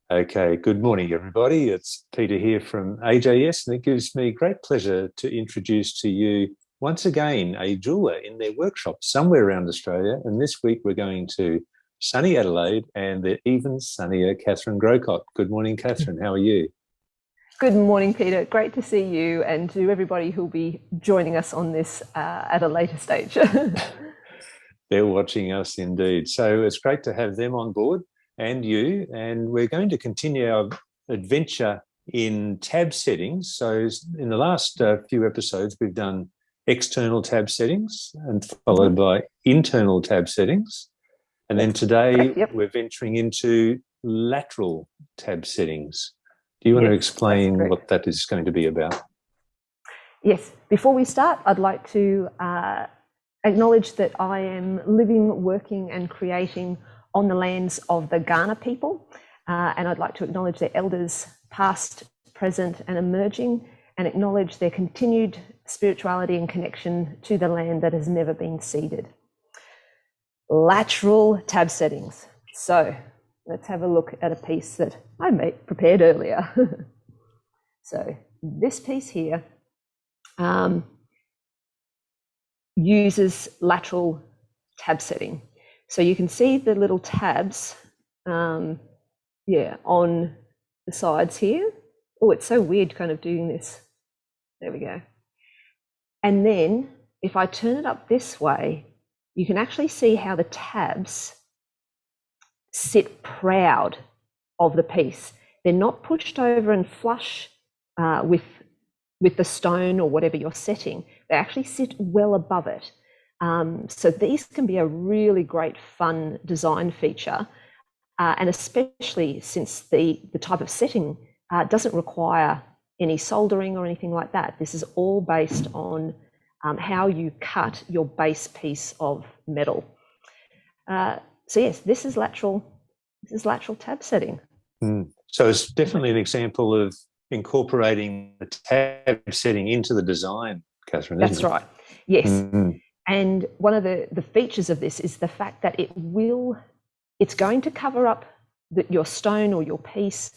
Okay, good morning, everybody. It's Peter here from AJS, and it gives me great pleasure to introduce to you once again a jeweler in their workshop somewhere around Australia. And this week we're going to sunny Adelaide and the even sunnier Katherine Grocott. Good morning, Katherine. How are you? Good morning, Peter. Great to see you and to everybody who'll be joining us on this at a later stage. They're watching us indeed. So it's great to have them on board and you. And we're going to continue our adventure in tab settings. So in the last few episodes, we've done external tab settings and followed by internal tab settings. And then today Yep. we're venturing into lateral tab settings. Do you want to Yes, explain what that is going to be about? Yes. Before we start, I'd like to acknowledge that I am living, working and creating on the lands of the Kaurna people. And I'd like to acknowledge their elders, past, present and emerging, and acknowledge their continued spirituality and connection to the land that has never been ceded. Lateral tab settings. So let's have a look at a piece that I prepared earlier. So this piece here uses lateral tab setting. So you can see the little tabs on the sides here. Oh, it's so weird kind of doing this. There we go. And then if I turn it up this way, you can actually see how the tabs sit proud of the piece. They're not pushed over and flush with the stone or whatever you're setting. They actually sit well above it. So these can be a really great fun design feature, and especially since the type of setting doesn't require any soldering or anything like that. This is all based on how you cut your base piece of metal. So yes, this is lateral tab setting. So it's definitely an example of incorporating the tab setting into the design, Katherine, isn't it? That's right. Yes. And one of the features of this is the fact that it's going to cover up your stone or your piece.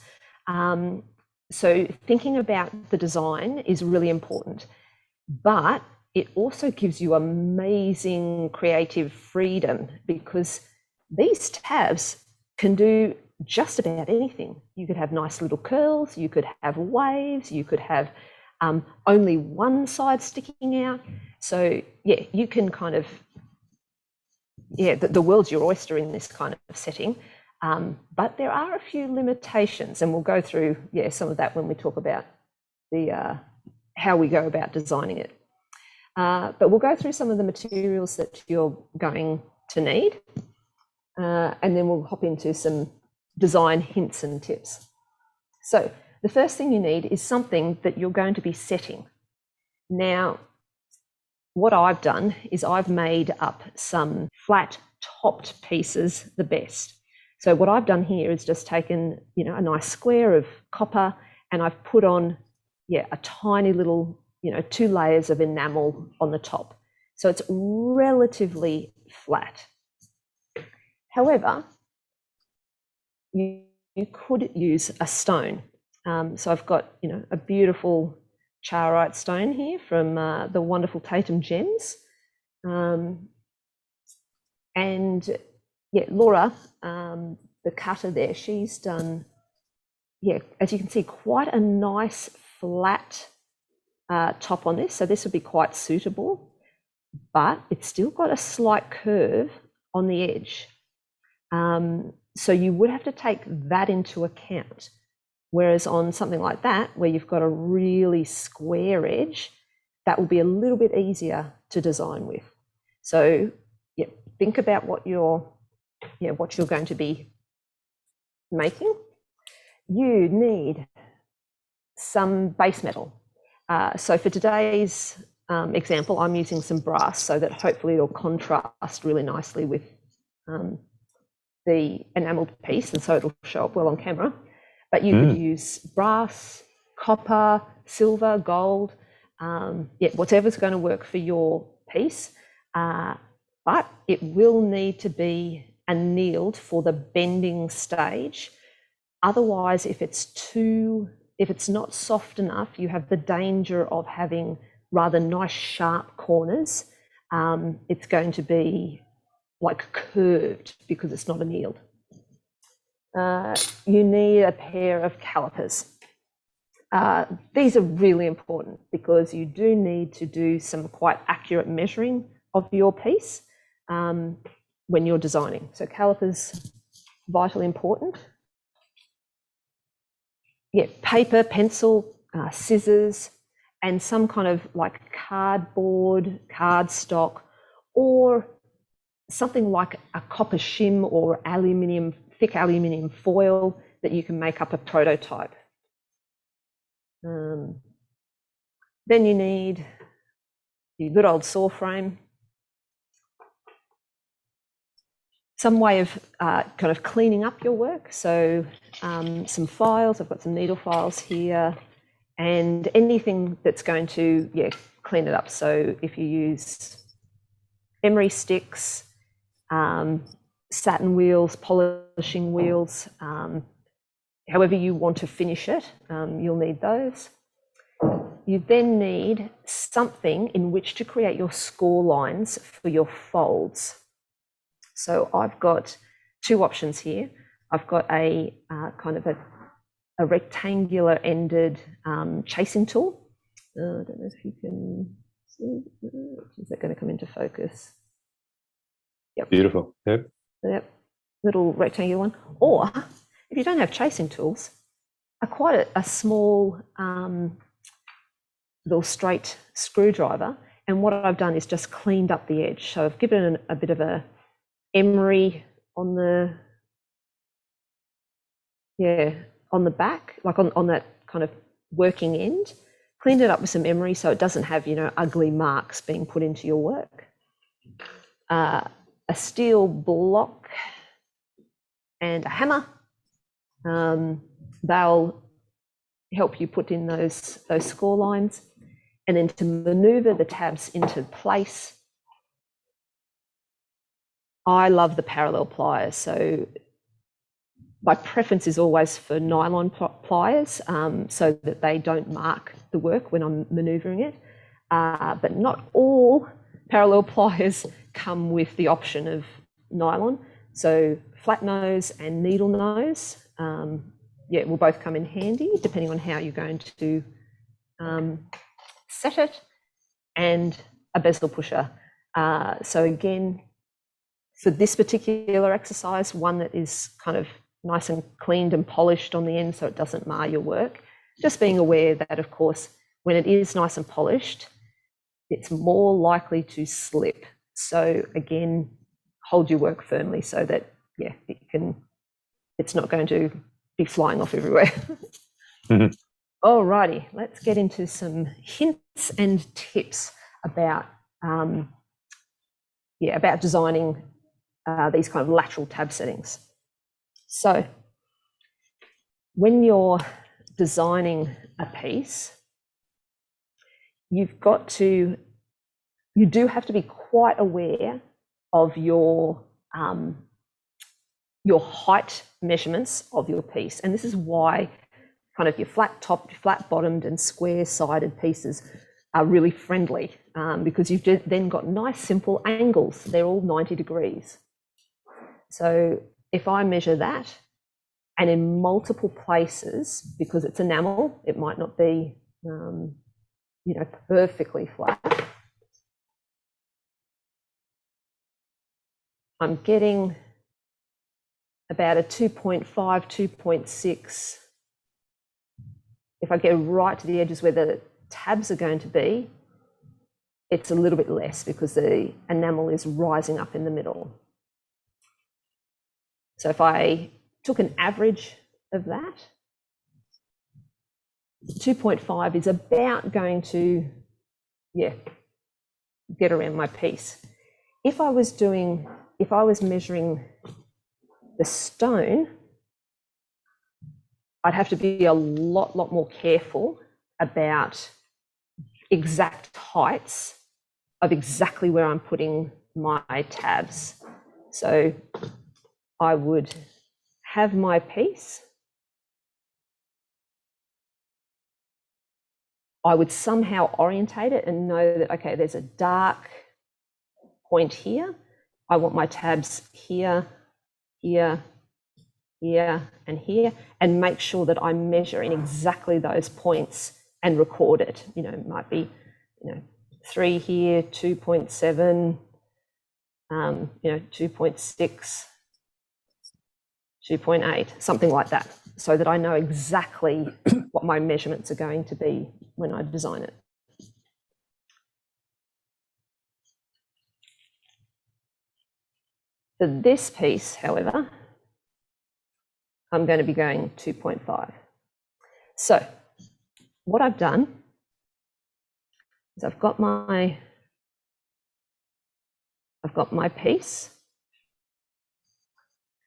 So thinking about the design is really important, but it also gives you amazing creative freedom because these tabs can do just about anything. You could have nice little curls, you could have waves, you could have only one side sticking out. So yeah, you can kind of, the world's your oyster in this kind of setting. But there are a few limitations, and we'll go through some of that when we talk about the how we go about designing it. But we'll go through some of the materials that you're going to need, and then we'll hop into some design hints and tips. So the first thing you need is something that you're going to be setting. Now, what I've done is I've made up some flat topped pieces the best. So what I've done here is just taken, a nice square of copper, and I've put on, a tiny little, 2 layers of enamel on the top. So it's relatively flat. However, you could use a stone. So I've got, a beautiful charoite stone here from the wonderful Tatum Gems. And Laura, the cutter there, she's done, as you can see, quite a nice flat top on this. So this would be quite suitable, but it's still got a slight curve on the edge. So you would have to take that into account. Whereas on something like that, where you've got a really square edge, that will be a little bit easier to design with. So think about what you're going to be making. You need some base metal. So for today's example, I'm using some brass so that hopefully it'll contrast really nicely with the enameled piece, and so it'll show up well on camera. But you could use brass, copper, silver, gold, whatever's going to work for your piece. But it will need to be annealed for the bending stage. Otherwise, if it's not soft enough, you have the danger of having rather nice sharp corners. It's going to be like curved because it's not annealed. You need a pair of calipers. These are really important because you do need to do some quite accurate measuring of your piece when you're designing. So calipers, vitally important. Yeah, paper, pencil, scissors, and some kind of like cardboard, cardstock, or something like a copper shim or aluminium, thick aluminium foil that you can make up a prototype. Then you need your good old saw frame, some way of kind of cleaning up your work. So some files, I've got some needle files here, and anything that's going to, clean it up. So if you use emery sticks, satin wheels, polishing wheels, however you want to finish it, you'll need those. You then need something in which to create your score lines for your folds. So I've got two options here. I've got a kind of a rectangular ended chasing tool. I don't know if you can see. Is that going to come into focus? Yep. Beautiful. Yep. Yep. Little rectangular one. Or if you don't have chasing tools, quite a small little straight screwdriver. And what I've done is just cleaned up the edge. So I've given it a bit of a emery on the back, like on that kind of working end, cleaned it up with some emery so it doesn't have, ugly marks being put into your work. A steel block and a hammer, they'll help you put in those score lines. And then to maneuver the tabs into place, I love the parallel pliers. So my preference is always for nylon pliers so that they don't mark the work when I'm maneuvering it. But not all parallel pliers come with the option of nylon. So flat nose and needle nose, will both come in handy depending on how you're going to set it, and a bezel pusher. So again, for this particular exercise, one that is kind of nice and cleaned and polished on the end so it doesn't mar your work. Just being aware that, of course, when it is nice and polished, it's more likely to slip. So again, hold your work firmly so that, it's not going to be flying off everywhere. Mm-hmm. Alrighty, let's get into some hints and tips about designing these kind of lateral tab settings. So when you're designing a piece, you do have to be quite aware of your height measurements of your piece. And this is why kind of your flat topped, flat bottomed and square sided pieces are really friendly, because you've then got nice simple angles. They're all 90 degrees. So if I measure that, and in multiple places, because it's enamel, it might not be perfectly flat. I'm getting about a 2.5, 2.6. If I go right to the edges where the tabs are going to be, it's a little bit less because the enamel is rising up in the middle. So if I took an average of that, 2.5 is about going to, get around my piece. If I was measuring the stone, I'd have to be a lot more careful about exact heights of exactly where I'm putting my tabs. So I would have my piece I would somehow orientate it and know that, okay, there's a dark point here. I want my tabs here, here, here, and here, and make sure that I measure in exactly those points and record it. You know, it might be, 3 here, 2.7, 2.6, 2.8, something like that, so that I know exactly what my measurements are going to be when I design it. For this piece, however, I'm going to be going 2.5. So what I've done is I've got my piece.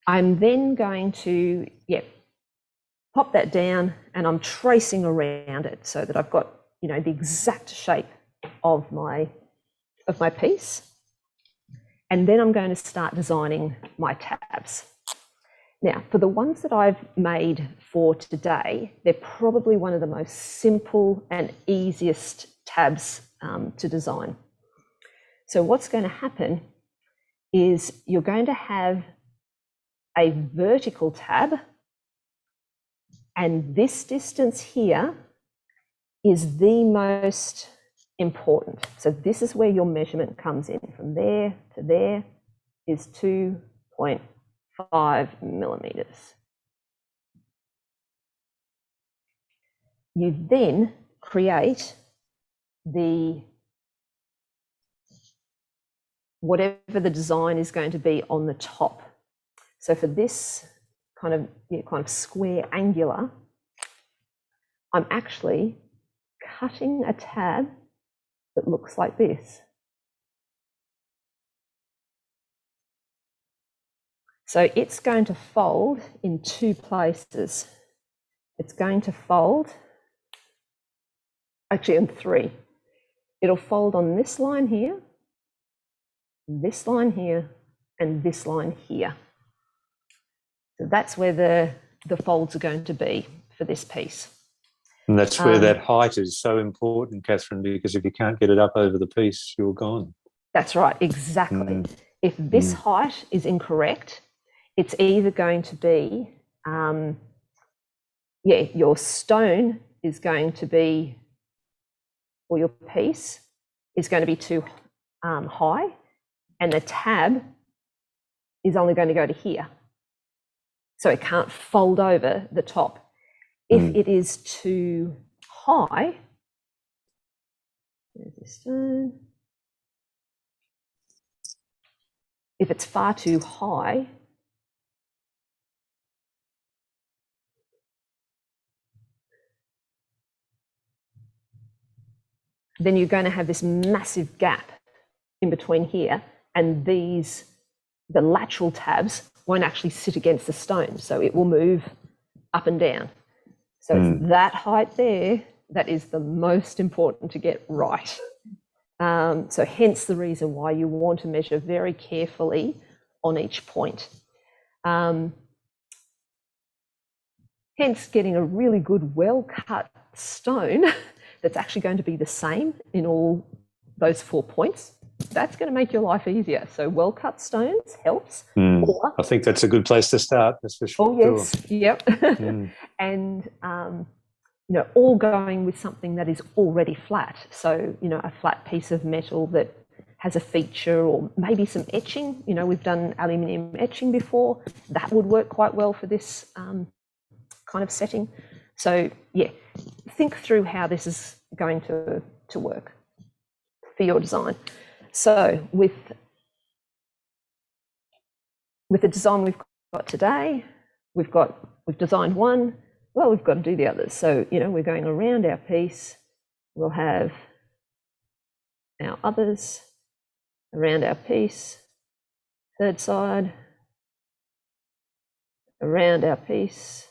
I'm then going to, pop that down, and I'm tracing around it so that I've got, the exact shape of my piece. And then I'm going to start designing my tabs. Now, for the ones that I've made for today, they're probably one of the most simple and easiest tabs to design. So what's going to happen is you're going to have a vertical tab, and this distance here is the most important. So this is where your measurement comes in. From there to there is 2.5 millimeters. You then create whatever the design is going to be on the top. So for this kind of square angular, I'm actually cutting a tab that looks like this. So it's going to fold in 2 places. It's going to fold, actually in 3. It'll fold on this line here, and this line here. So that's where the folds are going to be for this piece. And that's where that height is so important, Katherine, because if you can't get it up over the piece, you're gone. That's right, exactly. If this height is incorrect, it's either going to be, your stone is going to be, or your piece is going to be too high, and the tab is only going to go to here. So it can't fold over the top. If it is too high, there's the stone. If it's far too high, then you're going to have this massive gap in between here, and the lateral tabs won't actually sit against the stone, so it will move up and down. So it's that height there that is the most important to get right. So hence the reason why you want to measure very carefully on each point. Hence getting a really good well-cut stone that's actually going to be the same in all those 4 points. That's going to make your life easier. So well-cut stones helps. I think that's a good place to start, that's for sure. Oh, yes, yep. And, all going with something that is already flat. So, a flat piece of metal that has a feature, or maybe some etching. We've done aluminium etching before. That would work quite well for this kind of setting. So, think through how this is going to work for your design. So with the design we've got today, we've designed one, well, we've got to do the others. So, we're going around our piece. We'll have our others around our piece, third side, around our piece,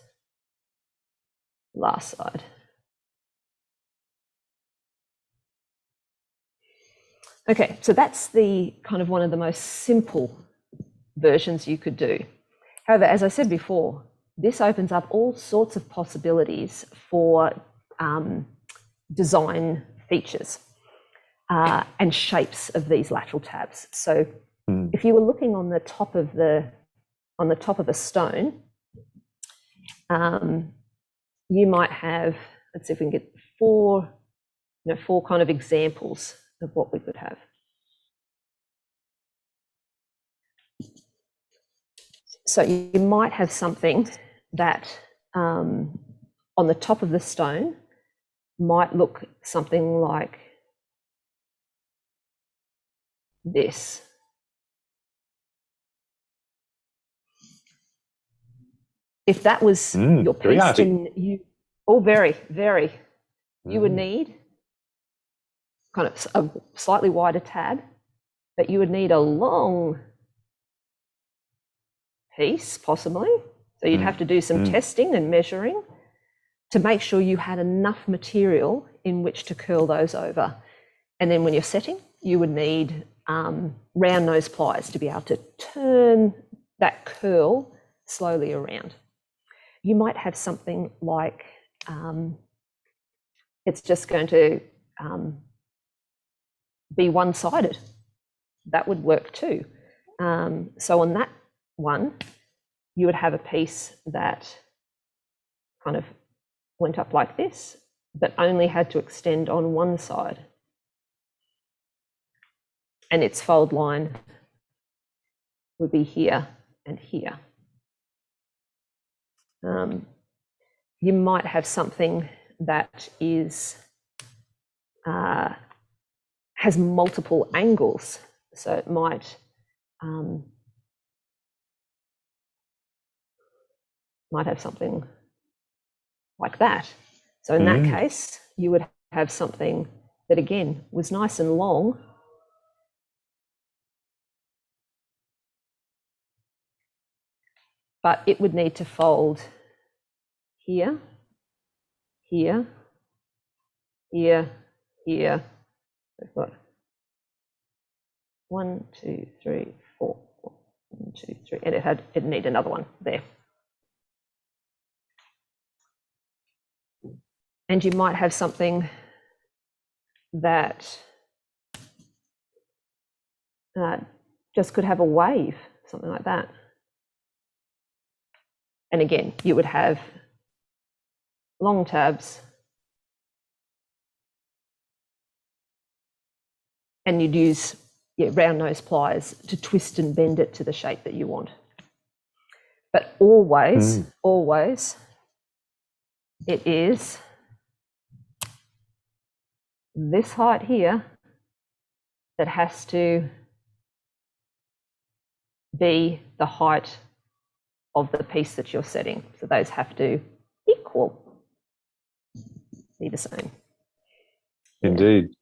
last side. Okay, so that's the kind of one of the most simple versions you could do. However, as I said before, this opens up all sorts of possibilities for design features and shapes of these lateral tabs. So if you were looking on the top of a stone, you might have, let's see if we can get four kind of examples of what we could have. So you might have something that on the top of the stone might look something like this. If that was your piece, then you, very, very, you would need kind of a slightly wider tab, but you would need a long piece, possibly. So you'd have to do some testing and measuring to make sure you had enough material in which to curl those over. And then when you're setting, you would need round nose pliers to be able to turn that curl slowly around. You might have something like it's just going to be one-sided. That would work too. So on that one, you would have a piece that kind of went up like this, but only had to extend on one side. And its fold line would be here and here. You might have something that is has multiple angles, so it might have something like that. So in that case, you would have something that again was nice and long, but it would need to fold here, here, here, here. We've got 1, 2, 3, 4, 1, 2, 3, and it'd need another one there. And you might have something that just could have a wave, something like that. And again, you would have long tabs, and you'd use round nose pliers to twist and bend it to the shape that you want. But always, always, it is this height here that has to be the height of the piece that you're setting. So those have to be the same. Indeed.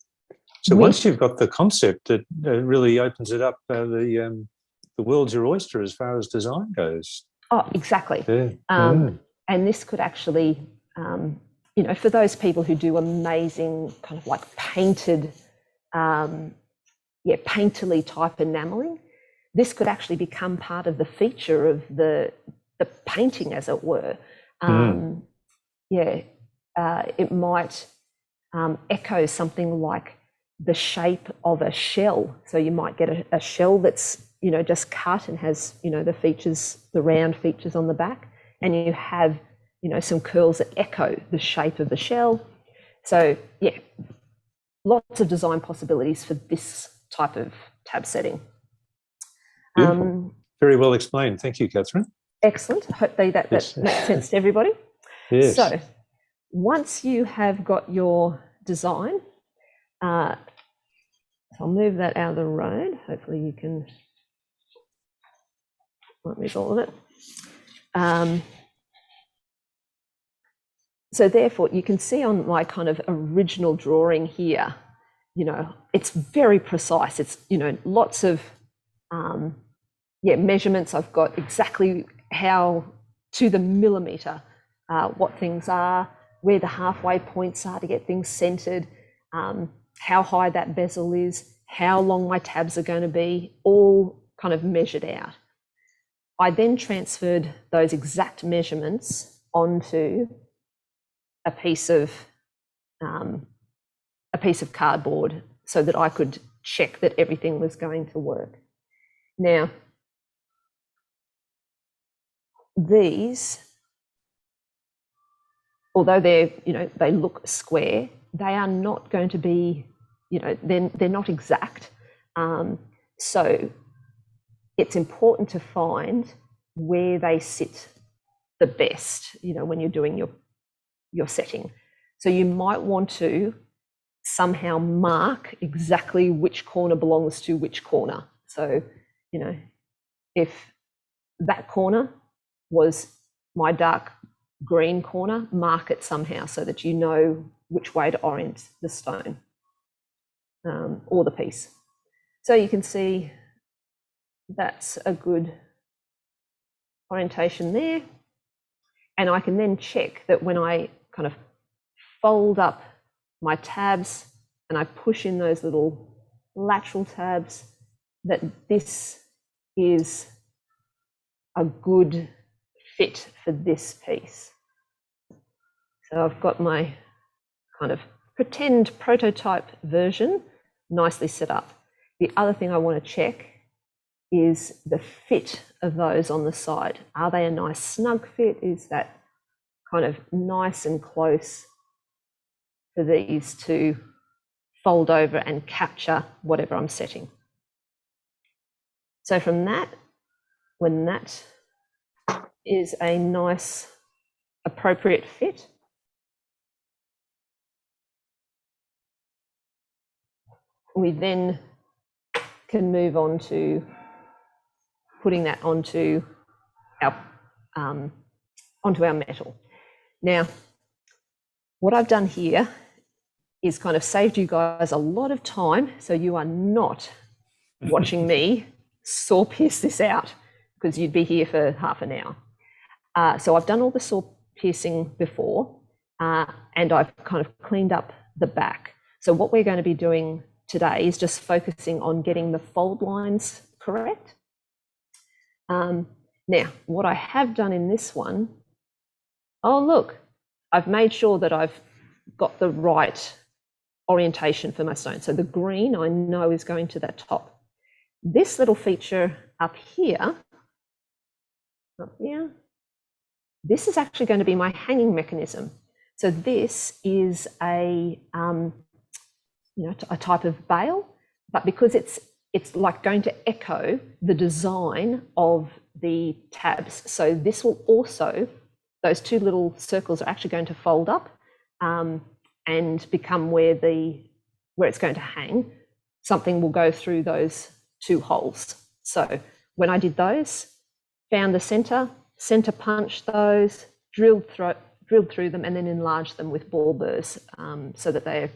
So once you've got the concept, it really opens it up. The world's your oyster as far as design goes. Oh, exactly. Yeah. And this could actually, for those people who do amazing kind of like painted, painterly type enameling, this could actually become part of the feature of the painting, as it were. It might echo something like the shape of a shell. So you might get a shell that's, just cut and has, the features, the round features on the back, and you have, some curls that echo the shape of the shell. So lots of design possibilities for this type of tab setting. Very well explained. Thank you, Katherine. Excellent. Hopefully that makes sense to everybody. Yes. So once you have got your design, so I'll move that out of the road. Hopefully you can move all of it. So therefore you can see on my kind of original drawing here, it's very precise. It's, lots of measurements. I've got exactly how to the millimeter what things are, where the halfway points are to get things centered, how high that bezel is, how long my tabs are going to be, all kind of measured out. I then transferred those exact measurements onto a piece of a piece of cardboard so that I could check that everything was going to work. Now, these, although they're, they look square, they are not going to be, they're not exact. So it's important to find where they sit the best, when you're doing your setting. So you might want to somehow mark exactly which corner belongs to which corner. So, if that corner was my dark green corner, mark it somehow so that you know which way to orient the stone or the piece. So you can see that's a good orientation there. And I can then check that when I kind of fold up my tabs and I push in those little lateral tabs, that this is a good fit for this piece. So I've got my kind of pretend prototype version nicely set up. The other thing I want to check is the fit of those on the side. Are they a nice snug fit? Is that kind of nice and close for these to fold over and capture whatever I'm setting? So from that, when that is a nice, appropriate fit, we then can move on to putting that onto our metal. Now, what I've done here is kind of saved you guys a lot of time, so you are not watching me saw pierce this out, because you'd be here for half an hour. So I've done all the saw piercing before, and I've kind of cleaned up the back. So what we're going to be doing today is just focusing on getting the fold lines correct. Now, what I have done in this one, oh look, I've made sure that I've got the right orientation for my stone. So the green I know is going to that top. This little feature up here, this is actually going to be my hanging mechanism. So this is a type of bail, but because it's like going to echo the design of the tabs. So this will also, those two little circles are actually going to fold up and become where it's going to hang. Something will go through those two holes. So when I did those, found the center punched those, drilled through them, and then enlarged them with ball burrs so that I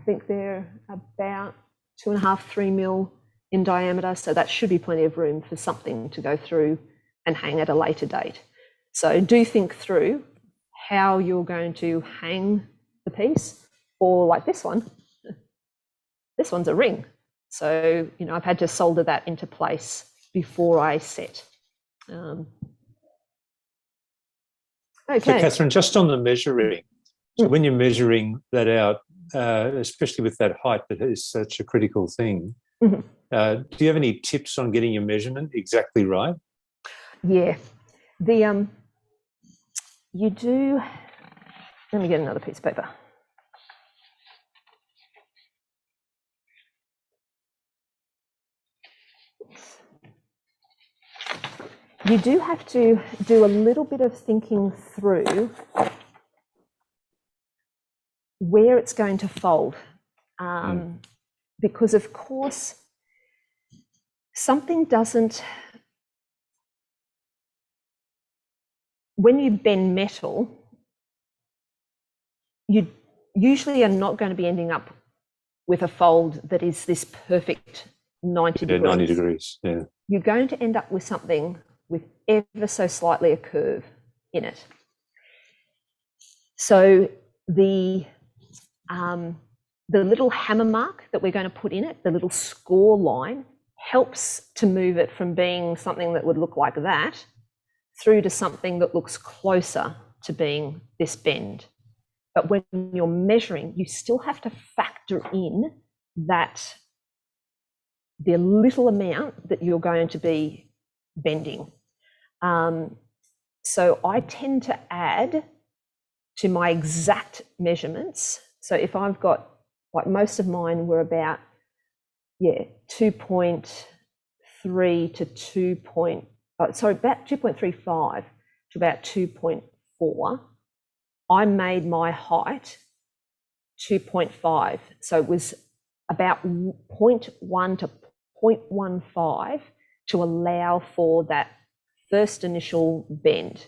think they're about 2.5, 3 mil in diameter. So that should be plenty of room for something to go through and hang at a later date. So do think through how you're going to hang the piece, or like this one. This one's a ring. So, I've had to solder that into place before I set. Okay. So, Katherine, just on the measuring, so when you're measuring that out, especially with that height that is such a critical thing, do you have any tips on getting your measurement exactly right? Yeah. You do, let me get another piece of paper. You do have to do a little bit of thinking through where it's going to fold. Because of course, something doesn't, when you bend metal, you usually are not going to be ending up with a fold that is this perfect 90 degrees. 90 degrees, yeah. You're going to end up with something with ever so slightly a curve in it. So the little hammer mark that we're going to put in it, the little score line, helps to move it from being something that would look like that through to something that looks closer to being this bend. But when you're measuring, you still have to factor in that the little amount that you're going to be bending. So I tend to add to my exact measurements. So if I've got, like most of mine were about, 2.3 to about 2.35 to about 2.4. I made my height 2.5. So it was about 0.1 to 0.15 to allow for that first initial bend.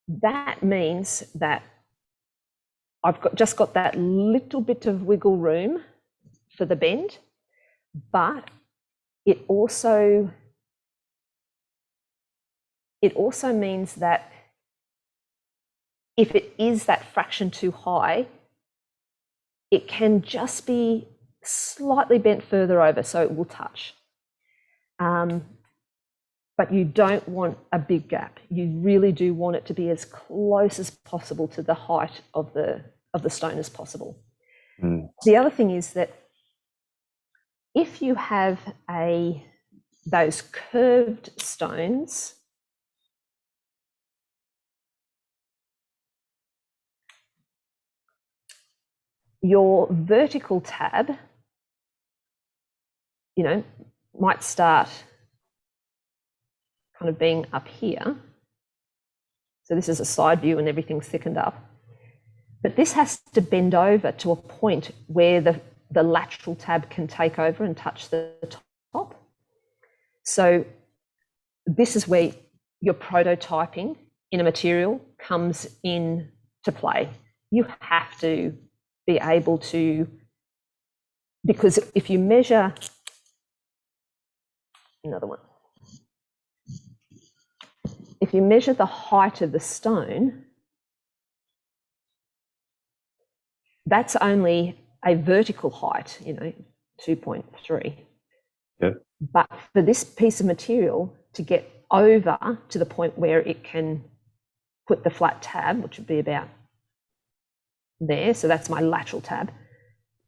That means that I've just got that little bit of wiggle room for the bend, but it also means that if it is that fraction too high, it can just be slightly bent further over, so it will touch. But you don't want a big gap. You really do want it to be as close as possible to the height of the stone as possible. The other thing is that if you have those curved stones, your vertical tab, might start kind of being up here. So this is a side view and everything's thickened up. But this has to bend over to a point where the lateral tab can take over and touch the top. So this is where your prototyping in a material comes in to play. You have to be able to, because if you measure, another one, if you measure the height of the stone, that's only a vertical height, 2.3. Yep. But for this piece of material to get over to the point where it can put the flat tab, which would be about there, so that's my lateral tab,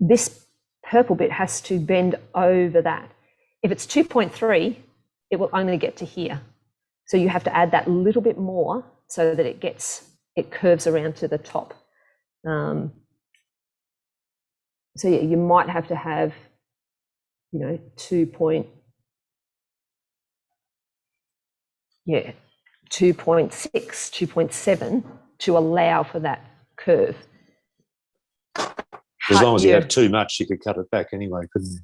this purple bit has to bend over that. If it's 2.3, it will only get to here. So you have to add that little bit more so that it curves around to the top. So yeah, you might have to have, 2.6, 2.7 to allow for that curve. As long as you have too much, you could cut it back anyway, couldn't you?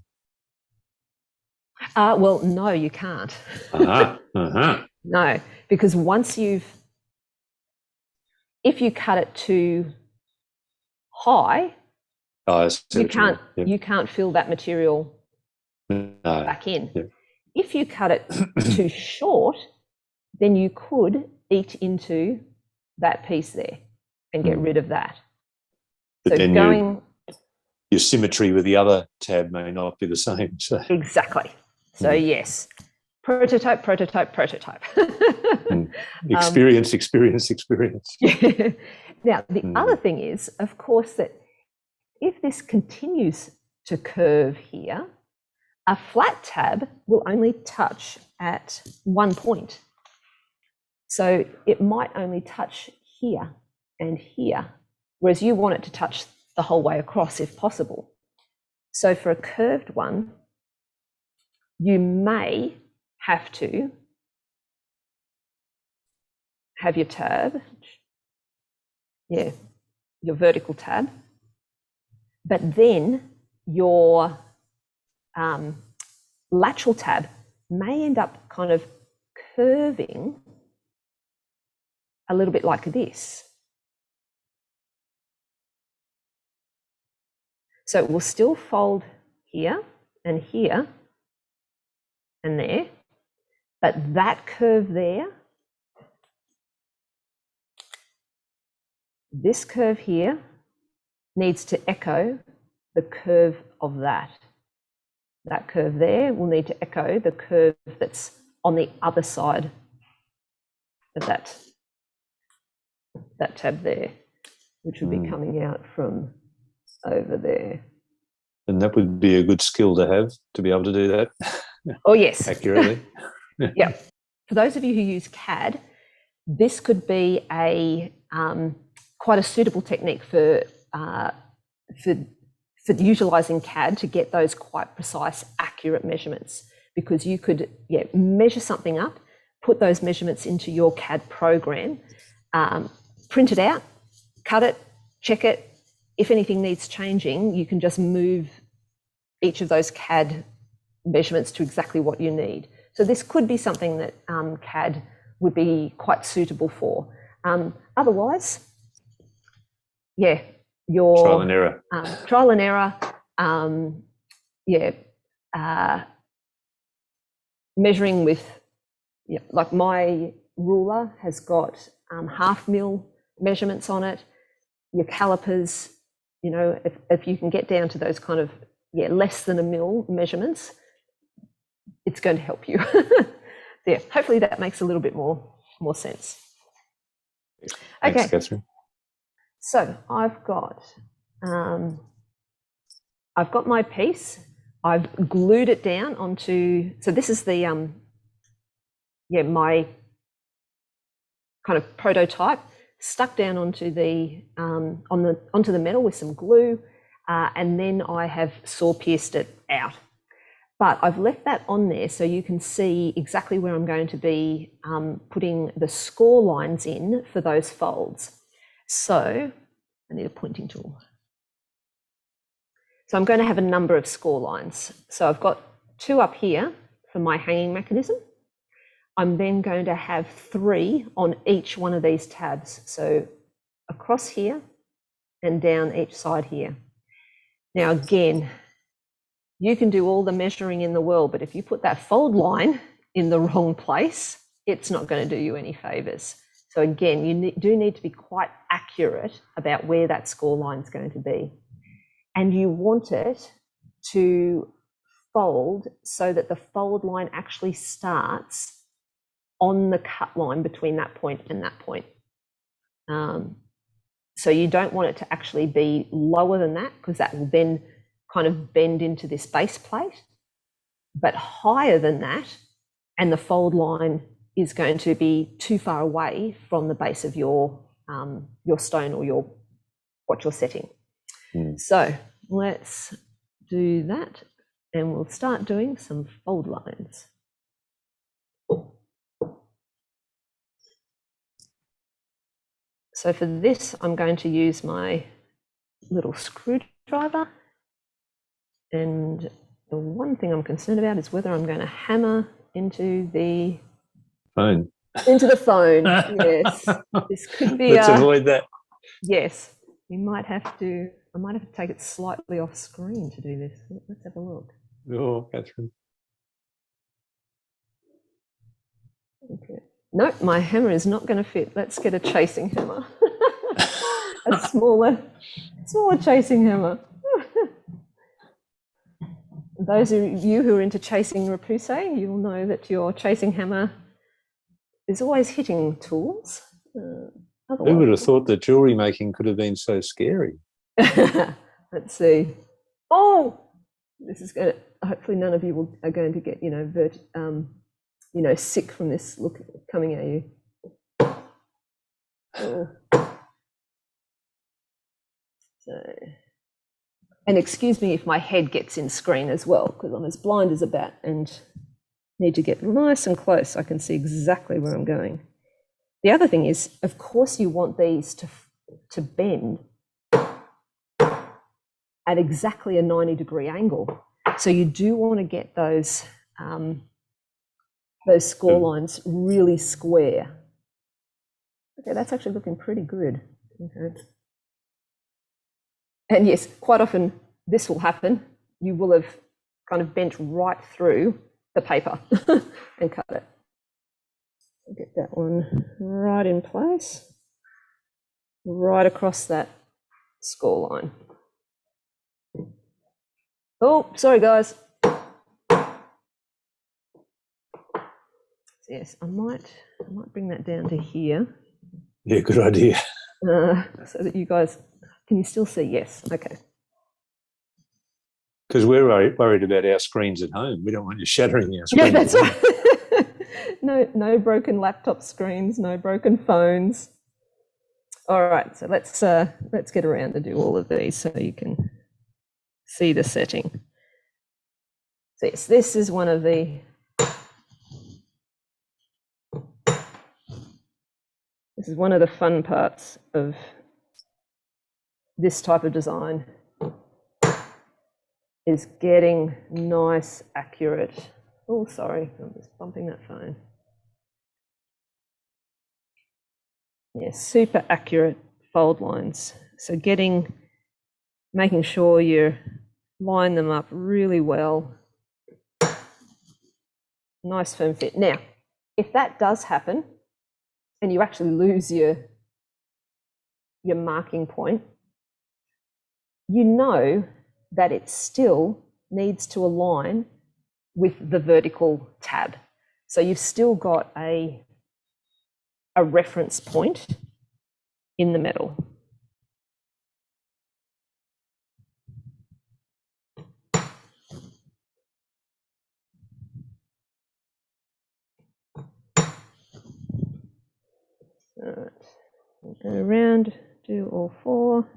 Well, no, you can't. No, because if you cut it too high, you can't fill that material back in. Yep. If you cut it too short, then you could eat into that piece there and get rid of that. But so then your symmetry with the other tab may not be the same. So. Exactly. So yes, prototype. Experience. Now, the other thing is, of course, that if this continues to curve here, a flat tab will only touch at one point. So it might only touch here and here, whereas you want it to touch the whole way across if possible. So for a curved one, you may have to have your tab, your vertical tab, but then your lateral tab may end up kind of curving a little bit like this. So it will still fold here and here and there, but that curve there, this curve here, needs to echo the curve of that. That curve there will need to echo the curve that's on the other side of that tab there. which would be coming out from over there. And that would be a good skill to have, to be able to do that. Oh, yes. Accurately. Yeah. For those of you who use CAD, this could be a quite a suitable technique for utilizing CAD to get those quite precise, accurate measurements, because you could measure something up, put those measurements into your CAD program, print it out, cut it, check it. If anything needs changing, you can just move each of those CAD measurements to exactly what you need. So this could be something that CAD would be quite suitable for. Otherwise, your trial and error. Trial and error, measuring with, like my ruler has got 1/2 mil measurements on it. Your calipers, if you can get down to those kind of less than 1 mil measurements, it's going to help you. Hopefully that makes a little bit more sense. Thanks, Okay, Katherine. so I've got my piece. I've glued it down onto. So this is the my kind of prototype, stuck down onto the onto the metal with some glue, and then I have saw pierced it out. But I've left that on there so you can see exactly where I'm going to be putting the score lines in for those folds. So I need a pointing tool. So I'm going to have a number of score lines. So I've got 2 up here for my hanging mechanism. I'm then going to have 3 on each one of these tabs. So across here and down each side here. Now again, you can do all the measuring in the world, but if you put that fold line in the wrong place, it's not going to do you any favors. So again, you do need to be quite accurate about where that score line is going to be. And you want it to fold so that the fold line actually starts on the cut line between that point and that point. So you don't want it to actually be lower than that, because that will then kind of bend into this base plate, but higher than that, and the fold line is going to be too far away from the base of your stone or what you're setting. So let's do that, and we'll start doing some fold lines. So for this, I'm going to use my little screwdriver. And the one thing I'm concerned about is whether I'm going to hammer into the phone. Into the phone, yes. This could be. Let's avoid that. Yes, I might have to take it slightly off screen to do this. Let's have a look. Oh, Katherine. Okay. Nope, my hammer is not going to fit. Let's get a chasing hammer. A smaller chasing hammer. Those of you who are into chasing repousse, you'll know that your chasing hammer is always hitting tools. Who would have thought that jewellery making could have been so scary? Let's see. Oh, this is going to, hopefully none of you are going to get, sick from this look coming at you. Oh. So, and excuse me if my head gets in screen as well, because I'm as blind as a bat and need to get nice and close. I can see exactly where I'm going. The other thing is, of course, you want these to bend at exactly a 90-degree angle. So you do want to get those score lines really square. Okay, that's actually looking pretty good. Okay. And yes, quite often this will happen. You will have kind of bent right through the paper and cut it. Get that one right in place, right across that score line. Oh, sorry guys. Yes, I might bring that down to here. Yeah, good idea. so that you guys, can you still see? Yes, okay. Because we're worried about our screens at home. We don't want you shattering our screens. Yeah, that's right. No broken laptop screens, no broken phones. All right, so let's get around to do all of these so you can see the setting. So yes, this is one of the fun parts of this type of design, is getting nice, accurate. Oh, sorry, I'm just bumping that phone. Yeah, super accurate fold lines. So making sure you line them up really well. Nice firm fit. Now, if that does happen and you actually lose your marking point, you know that it still needs to align with the vertical tab. So you've still got a reference point in the middle. All right, we'll go around, do all four.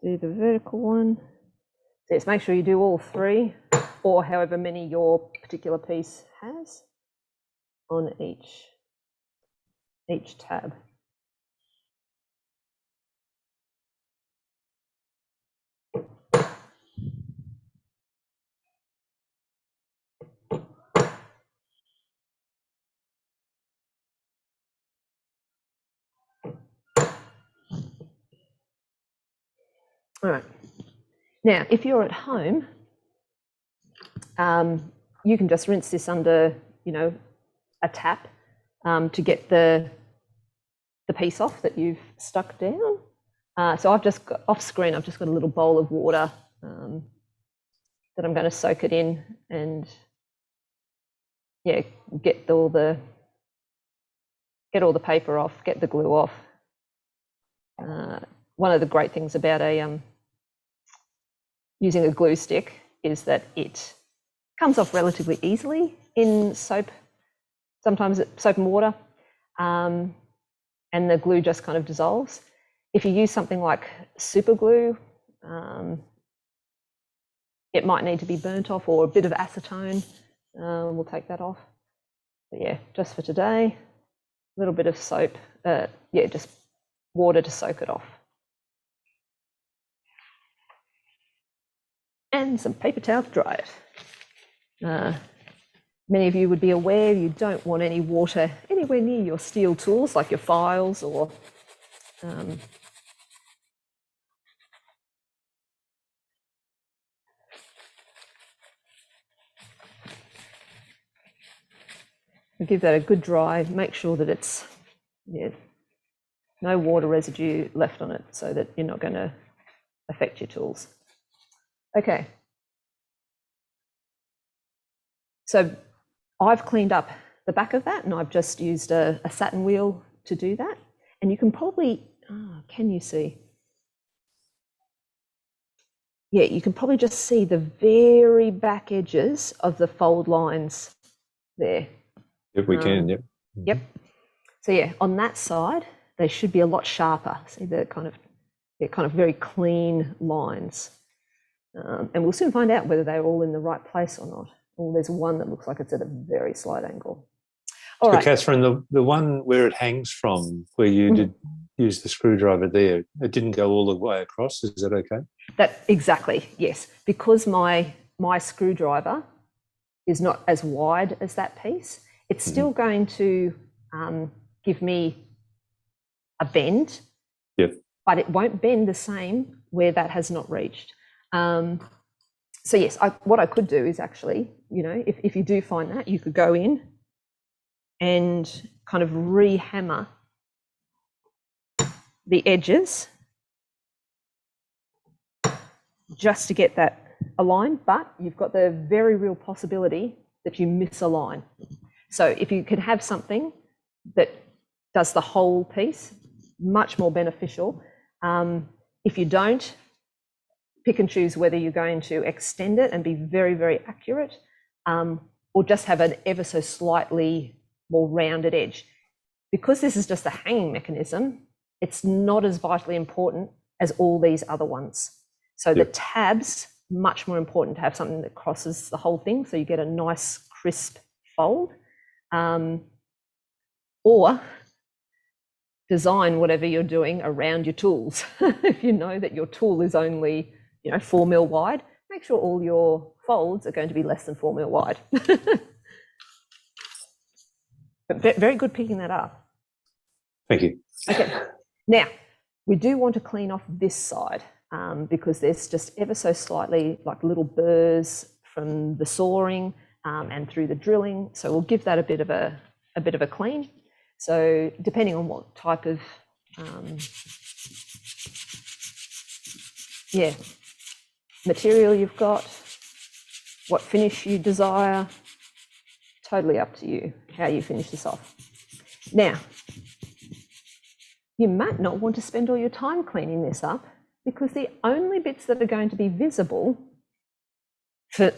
Do the vertical one. So yes, make sure you do all three, or however many your particular piece has on each tab. All right. Now, if you're at home, you can just rinse this under, a tap to get the piece off that you've stuck down. So I've just got off screen. I've just got a little bowl of water that I'm going to soak it in, and get all the paper off, get the glue off. One of the great things about using a glue stick is that it comes off relatively easily in soap. Sometimes it's soap and water, and the glue just kind of dissolves. If you use something like super glue, it might need to be burnt off, or a bit of acetone will take that off. But yeah, just for today, a little bit of soap, just water to soak it off. And some paper towel to dry it. Many of you would be aware you don't want any water anywhere near your steel tools, like your files or give that a good dry. Make sure that it's no water residue left on it, so that you're not going to affect your tools. Okay. So I've cleaned up the back of that, and I've just used a satin wheel to do that. And you can probably, can you see? Yeah, you can probably just see the very back edges of the fold lines there. If we can, yep. Yep. So yeah, on that side, they should be a lot sharper. See, they're kind of very clean lines. And we'll soon find out whether they're all in the right place or not. Oh, there's one that looks like it's at a very slight angle. All right. Katherine, the one where it hangs from, where you did use the screwdriver there, it didn't go all the way across. Is that okay? Exactly, yes. Because my screwdriver is not as wide as that piece, it's still going to give me a bend, but it won't bend the same where that has not reached. So yes, what I could do is actually, if you do find that, you could go in and kind of re-hammer the edges just to get that aligned, but you've got the very real possibility that you misalign. So if you could have something that does the whole piece, much more beneficial. If you don't, pick and choose whether you're going to extend it and be very, very accurate, or just have an ever so slightly more rounded edge. Because this is just a hanging mechanism, it's not as vitally important as all these other ones. So the tabs, much more important to have something that crosses the whole thing, so you get a nice crisp fold. Or design whatever you're doing around your tools. If you know that your tool is only 4 mil wide, make sure all your folds are going to be less than 4 mil wide. But very good picking that up. Thank you. Okay, now we do want to clean off this side because there's just ever so slightly like little burrs from the sawing and through the drilling. So we'll give that a bit of a clean. So depending on what type of material you've got, what finish you desire, totally up to you how you finish this off. Now, you might not want to spend all your time cleaning this up because the only bits that are going to be visible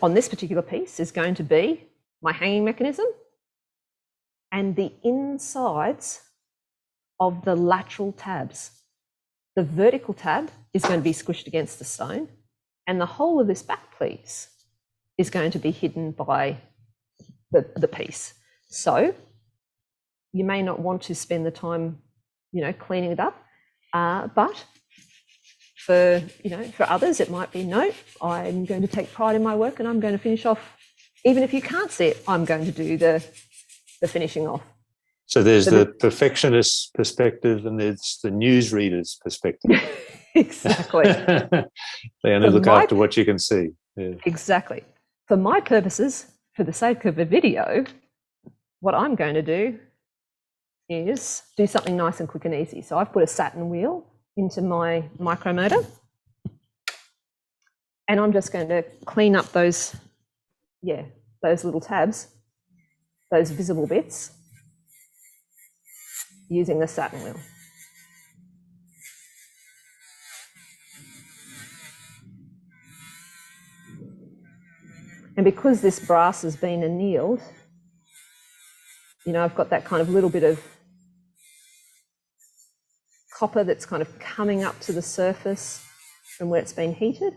on this particular piece is going to be my hanging mechanism and the insides of the lateral tabs. The vertical tab is going to be squished against the stone, and the whole of this back piece is going to be hidden by the piece. So you may not want to spend the time, cleaning it up, but for others, it might be, no, I'm going to take pride in my work and I'm going to finish off. Even if you can't see it, I'm going to do the finishing off. So there's the perfectionist perspective and there's the newsreader's perspective. Exactly. They only look after what you can see. Yeah. Exactly. For my purposes, for the sake of a video, what I'm going to do is do something nice and quick and easy. So I've put a satin wheel into my micromotor, and I'm just going to clean up those little tabs, those visible bits, using the satin wheel. And because this brass has been annealed, I've got that kind of little bit of copper that's kind of coming up to the surface from where it's been heated.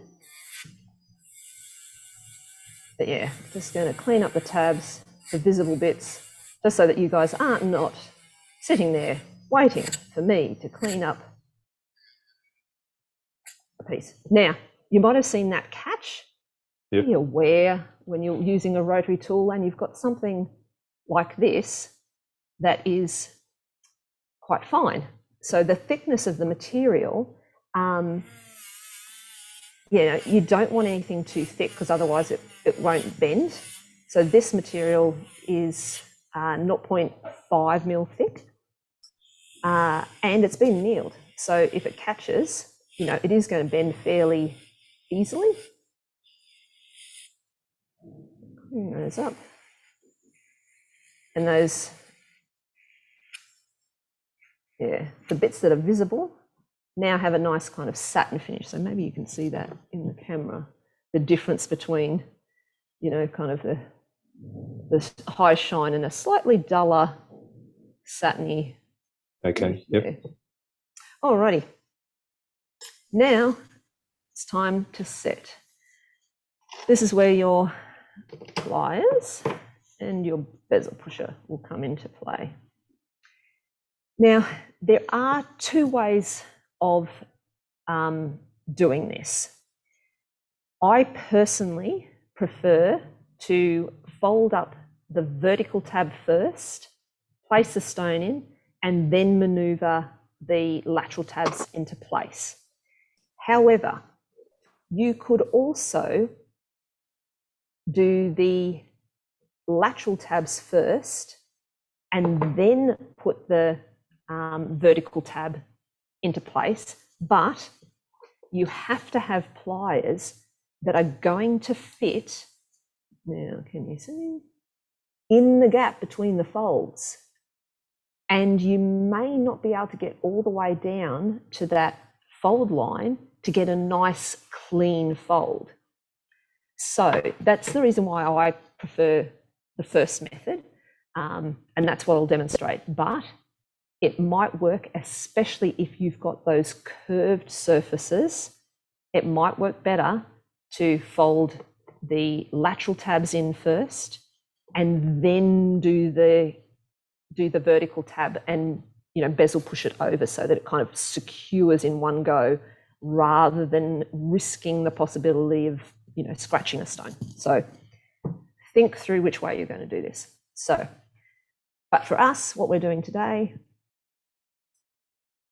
But yeah, just going to clean up the tabs, the visible bits, just so that you guys aren't not sitting there waiting for me to clean up a piece. Now, you might have seen that catch. Yep. Be aware when you're using a rotary tool and you've got something like this that is quite fine. So the thickness of the material, you don't want anything too thick because otherwise it won't bend. So this material is 0.5 mil thick, and it's been annealed. So if it catches, it is going to bend fairly easily. Clean those up. And those, the bits that are visible now have a nice kind of satin finish. So maybe you can see that in the camera, the difference between, kind of the high shine and a slightly duller satiny. Okay, yep. Alrighty. Now it's time to set. This is where your pliers and your bezel pusher will come into play. Now, there are two ways of doing this. I personally prefer to fold up the vertical tab first, place the stone in, and then maneuver the lateral tabs into place. However, you could also do the lateral tabs first and then put the vertical tab into place, but you have to have pliers that are going to fit, now can you see, in the gap between the folds. And you may not be able to get all the way down to that fold line to get a nice clean fold. So that's the reason why I prefer the first method, and that's what I'll demonstrate. But it might work, especially if you've got those curved surfaces. It might work better to fold the lateral tabs in first and then do the vertical tab and, you know, bezel push it over so that it kind of secures in one go, rather than risking the possibility of, you know, scratching a stone. So think through which way you're going to do this. So, but for us, what we're doing today,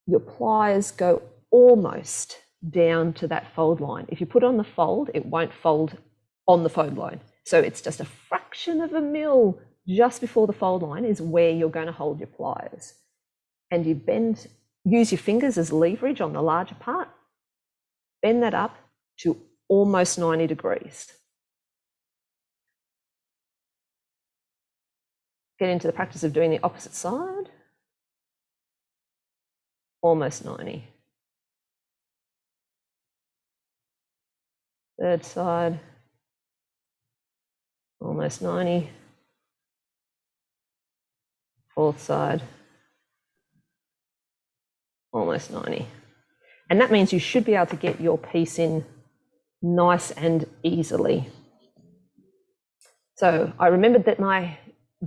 your pliers go almost down to that fold line. If you put on the fold, it won't fold on the fold line. So it's just a fraction of a mil just before the fold line is where you're going to hold your pliers. And you bend, use your fingers as leverage on the larger part, bend that up to almost 90 degrees. Get into the practice of doing the opposite side. Almost 90. Third side. Almost 90. Fourth side. Almost 90. And that means you should be able to get your piece in nice and easily. So I remembered that my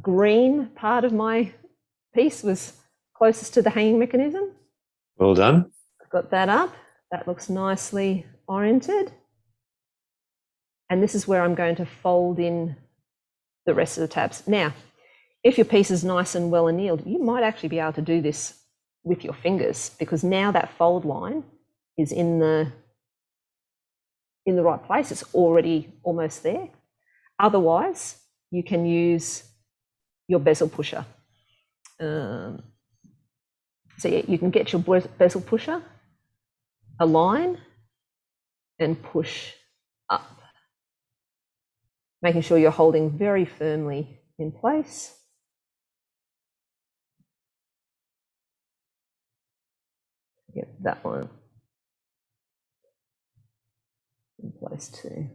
green part of my piece was closest to the hanging mechanism. Well done. I've got that up. That looks nicely oriented. And this is where I'm going to fold in the rest of the tabs. Now, if your piece is nice and well annealed, you might actually be able to do this with your fingers, because now that fold line is in the right place. It's already almost there. Otherwise, you can use your bezel pusher. So yeah, you can get your bezel pusher, align, and push up, making sure you're holding very firmly in place. Get that one in place too.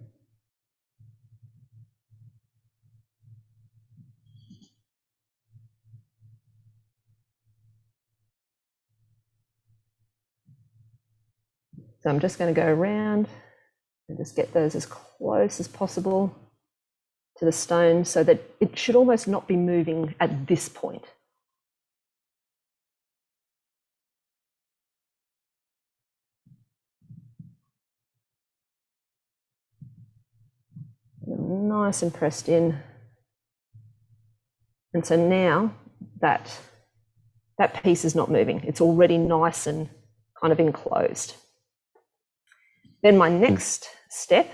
So I'm just going to go around and just get those as close as possible to the stone so that it should almost not be moving at this point. Nice and pressed in. And so now that piece is not moving. It's already nice and kind of enclosed. Then my next step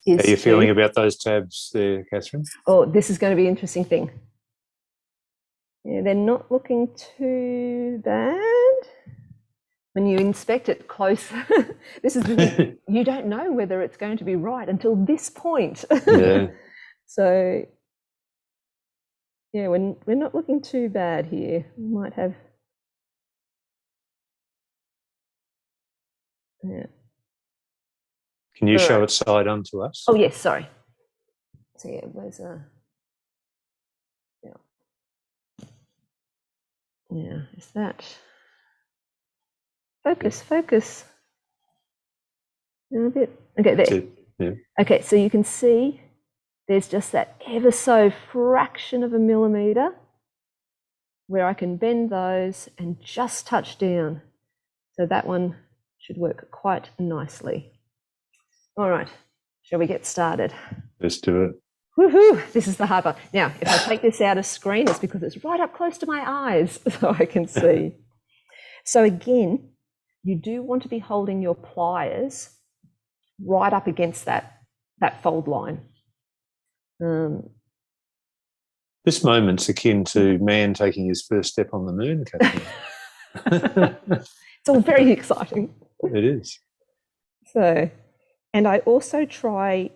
is... How are you feeling about those tabs there, Katherine? Oh, this is going to be an interesting thing. Yeah, they're not looking too bad. When you inspect it close, this is the thing. You don't know whether it's going to be right until this point. Yeah. So, yeah, we're not looking too bad here. We might have... Yeah. Can you show it side on to us? Oh, yes, sorry. So, yeah, where's a... Yeah, is that... Focus. A bit. Okay, there. Yeah. Okay, so you can see there's just that ever so fraction of a millimetre where I can bend those and just touch down. So that one should work quite nicely. All right, shall we get started? Let's do it. Woohoo! This is the hard part. Now, if I take this out of screen, it's because it's right up close to my eyes so I can see. So again, you do want to be holding your pliers right up against that fold line. This moment's akin to man taking his first step on the moon, Katherine. It's all very exciting. It is. So, and I also try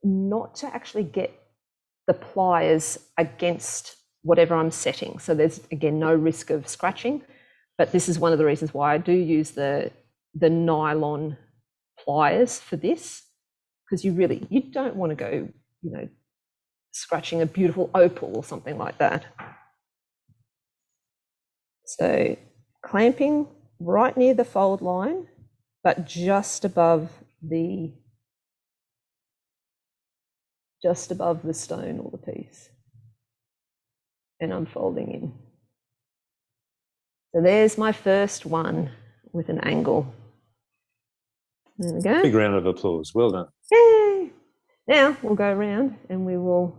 not to actually get the pliers against whatever I'm setting. So there's, again, no risk of scratching, but this is one of the reasons why I do use the nylon pliers for this, because you don't want to go, scratching a beautiful opal or something like that. So clamping right near the fold line, but just above the stone or the piece, and unfolding in. So there's my first one with an angle. There we go. Big round of applause. Well done. Yay! Now we'll go around and we will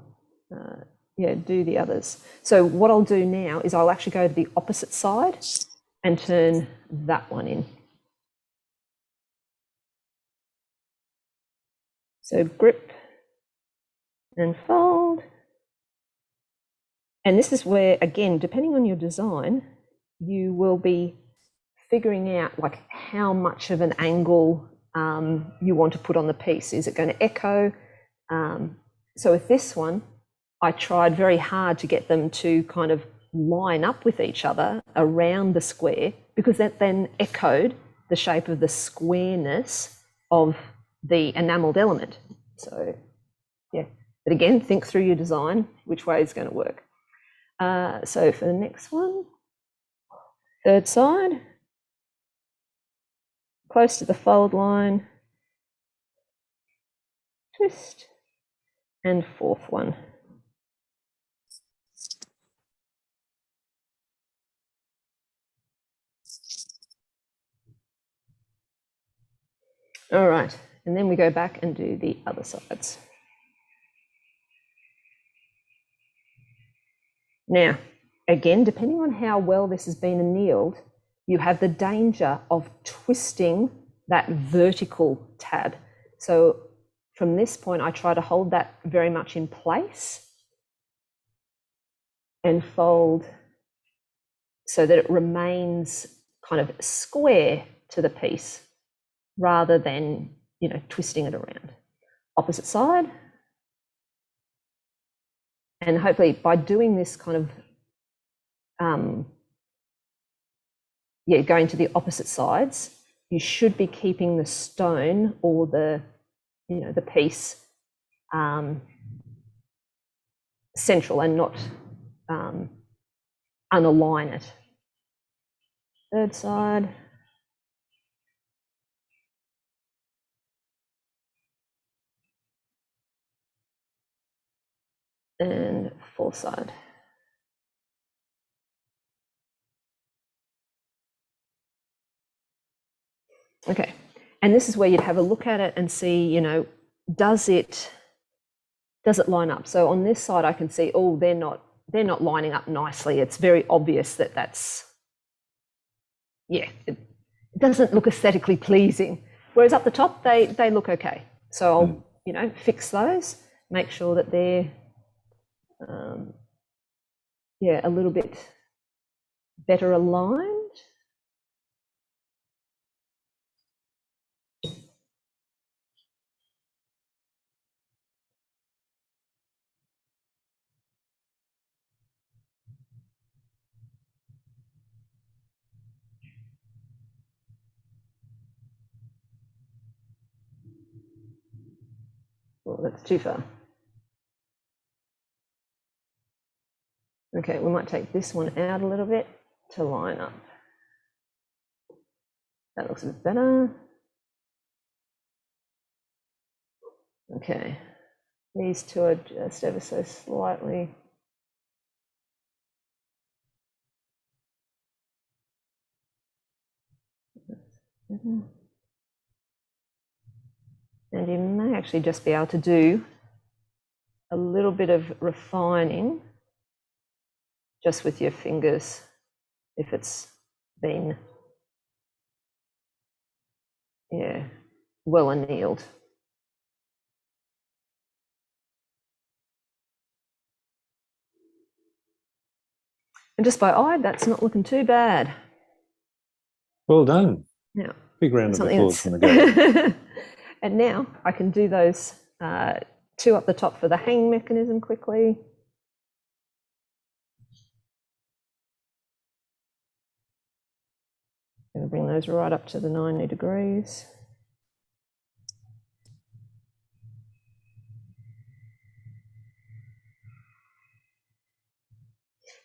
do the others. So what I'll do now is I'll actually go to the opposite side and turn that one in. So grip and fold. And this is where, again, depending on your design, you will be figuring out like how much of an angle you want to put on the piece. Is it going to echo? So with this one, I tried very hard to get them to kind of line up with each other around the square, because that then echoed the shape of the squareness of the enameled element. So yeah, but again, think through your design, which way is going to work. So for the next one, third side, close to the fold line, twist, and fourth one. All right, and then we go back and do the other sides. Now, again, depending on how well this has been annealed, you have the danger of twisting that vertical tab. So from this point, I try to hold that very much in place and fold so that it remains kind of square to the piece rather than, twisting it around. Opposite side. And hopefully by doing this kind of, going to the opposite sides, you should be keeping the stone or the piece central and not unalign it. Third side. And fourth side. Okay, and this is where you'd have a look at it and see, does it line up? So on this side, I can see, oh, they're not lining up nicely. It's very obvious that that's, it doesn't look aesthetically pleasing. Whereas up the top, they look okay. So I'll, fix those, make sure that they're, a little bit better aligned. Oh, that's too far. Okay, we might take this one out a little bit to line up. That looks a bit better. Okay, these two are just ever so slightly. And you may actually just be able to do a little bit of refining just with your fingers if it's been, well annealed. And just by eye, that's not looking too bad. Well done. Yeah. Big round of Something applause from the guys. And now I can do those two up the top for the hanging mechanism quickly. Going to bring those right up to the 90 degrees.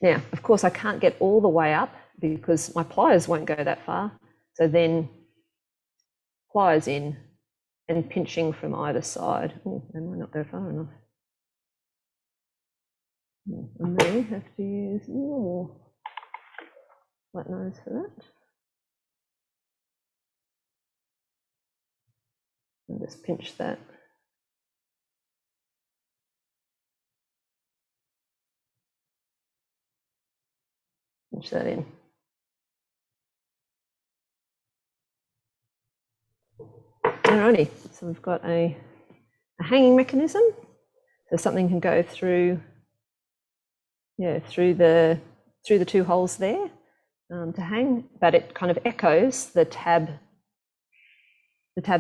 Now, of course, I can't get all the way up because my pliers won't go that far. So then pliers in and pinching from either side. Oh, they might not go far enough. I may have to use more flat nose for that. And just pinch that. Pinch that in. Alrighty, so we've got a hanging mechanism. So something can go through, through the two holes there to hang, but it kind of echoes the tab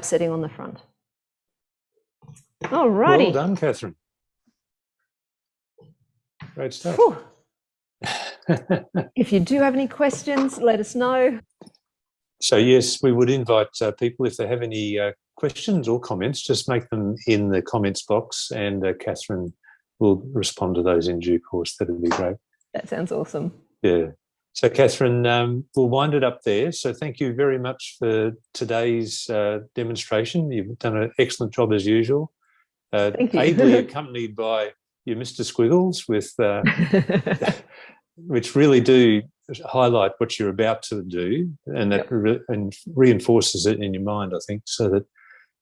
setting on the front. Alrighty. Well done, Katherine. Great stuff. If you do have any questions, let us know. So yes, we would invite people, if they have any questions or comments, just make them in the comments box, and Katherine will respond to those in due course. That would be great. That sounds awesome. Yeah. So Katherine, we'll wind it up there. So thank you very much for today's demonstration. You've done an excellent job as usual. Thank you. Ably accompanied by you, Mr. Squiggles, with which really do highlight what you're about to do, and that and reinforces it in your mind, I think, so that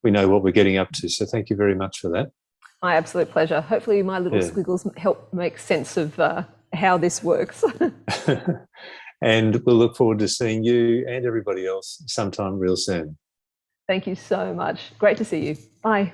we know what we're getting up to. So thank you very much for that. My absolute pleasure. Hopefully my little squiggles help make sense of how this works. And we'll look forward to seeing you and everybody else sometime real soon. Thank you so much. Great to see you. Bye.